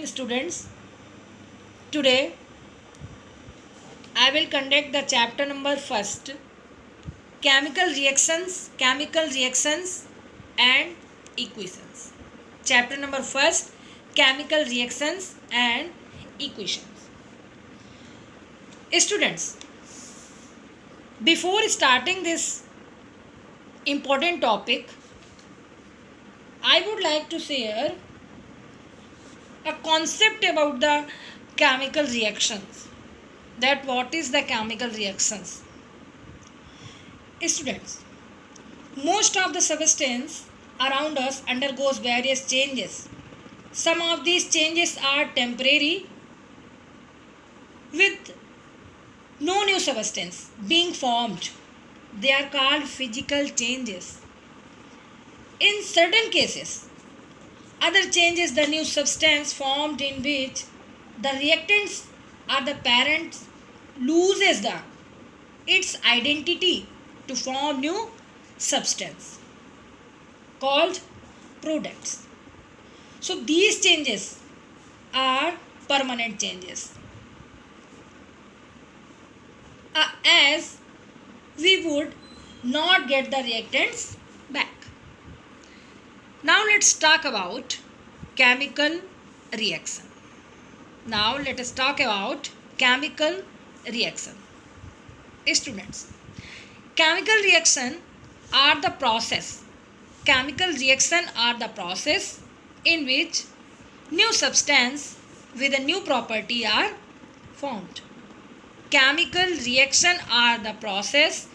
students. Today I will conduct the chapter number first, chemical reactions and equations. Chapter number first, chemical reactions and equations. Students, before starting this important topic, I would like to share a concept about the chemical reactions. That what is the chemical reactions? Students, most of the substance around us undergoes various changes. Some of these changes are temporary with no new substance being formed. They are called physical changes. In certain cases, other changes the new substance formed in which the reactants or the parent loses its identity to form new substance called products. So these changes are permanent changes, as we would not get the reactants back. Now let's talk about chemical reaction. Now let us talk about chemical reaction. Students, chemical reaction are the process. Chemical reaction are the process in which new substance with a new property are formed. Chemical reaction are the process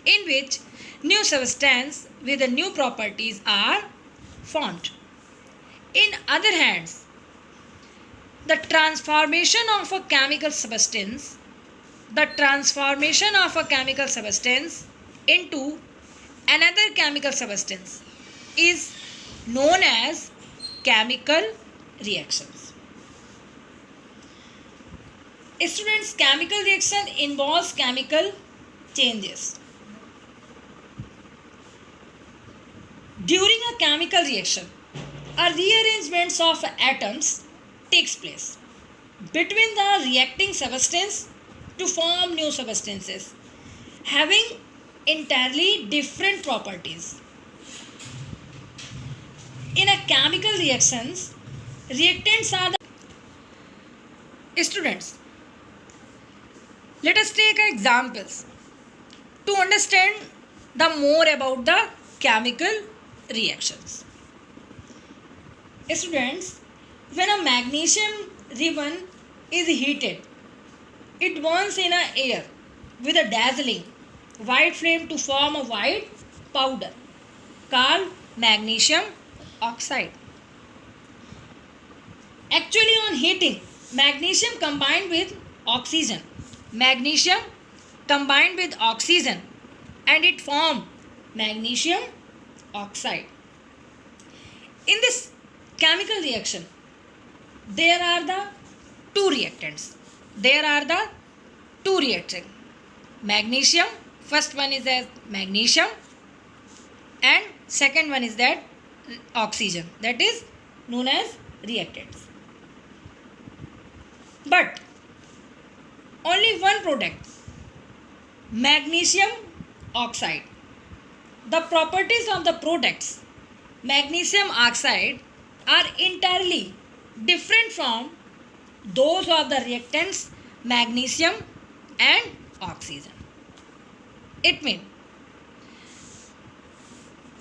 in which new substance with a new properties are formed. In other hands, the transformation of a chemical substance into another chemical substance is known as chemical reactions. Students, chemical reaction involves chemical changes. During a chemical reaction, a rearrangement of atoms takes place between the reacting substance to form new substances having entirely different properties. In a chemical reactions, reactants are the students. Let us take examples to understand the more about the chemical reactions. Students, when a magnesium ribbon is heated, it burns in a air with a dazzling white flame to form a white powder called magnesium oxide. Actually, on heating, magnesium combined with oxygen and it formed magnesium oxide. In this chemical reaction, there are the two reactants. Magnesium, first one is as magnesium and second one is that oxygen, that is known as reactants. But only one product, magnesium oxide. The properties of the products magnesium oxide are entirely different from those of the reactants magnesium and oxygen. It means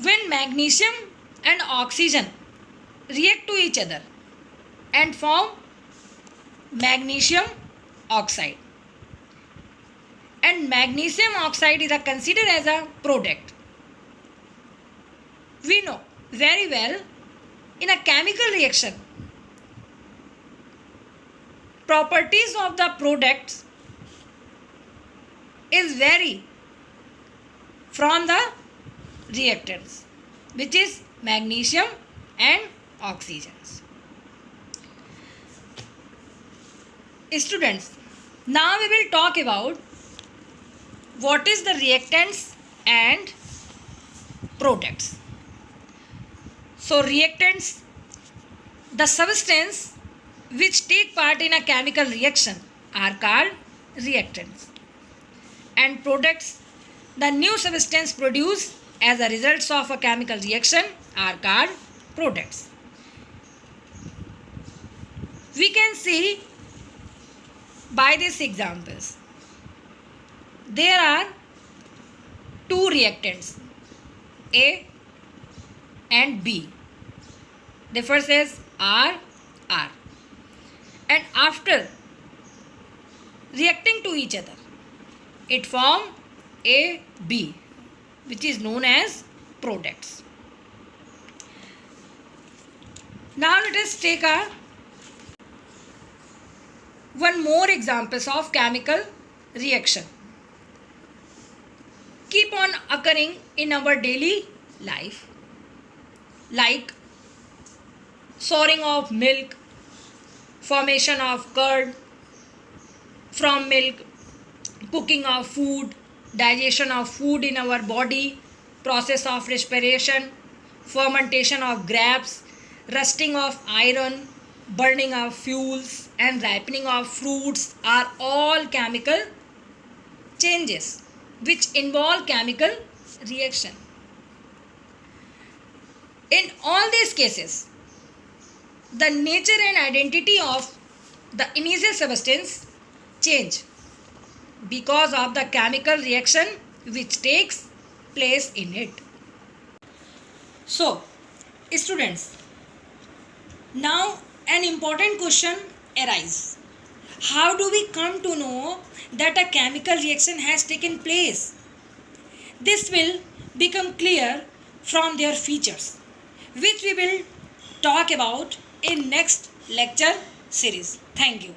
when magnesium and oxygen react to each other and form magnesium oxide, and magnesium oxide is considered as a product. We know very well in a chemical reaction, properties of the products is vary from the reactants, which is magnesium and oxygens. Students, now we will talk about what is the reactants and products. So reactants, the substance which take part in a chemical reaction are called reactants. And products, the new substance produced as a result of a chemical reaction are called products. We can see by these examples. There are two reactants, A and B. The first is R. And after reacting to each other, it form AB, which is known as products. Now let us take one more examples of chemical reaction keep on occurring in our daily life, like souring of milk, formation of curd from milk, cooking of food, digestion of food in our body, process of respiration, fermentation of grapes, rusting of iron, burning of fuels, and ripening of fruits are all chemical changes which involve chemical reaction. In all these cases, the nature and identity of the initial substance change because of the chemical reaction which takes place in it. So, students, now an important question arises. How do we come to know that a chemical reaction has taken place? This will become clear from their features, which we will talk about in next lecture series. Thank you.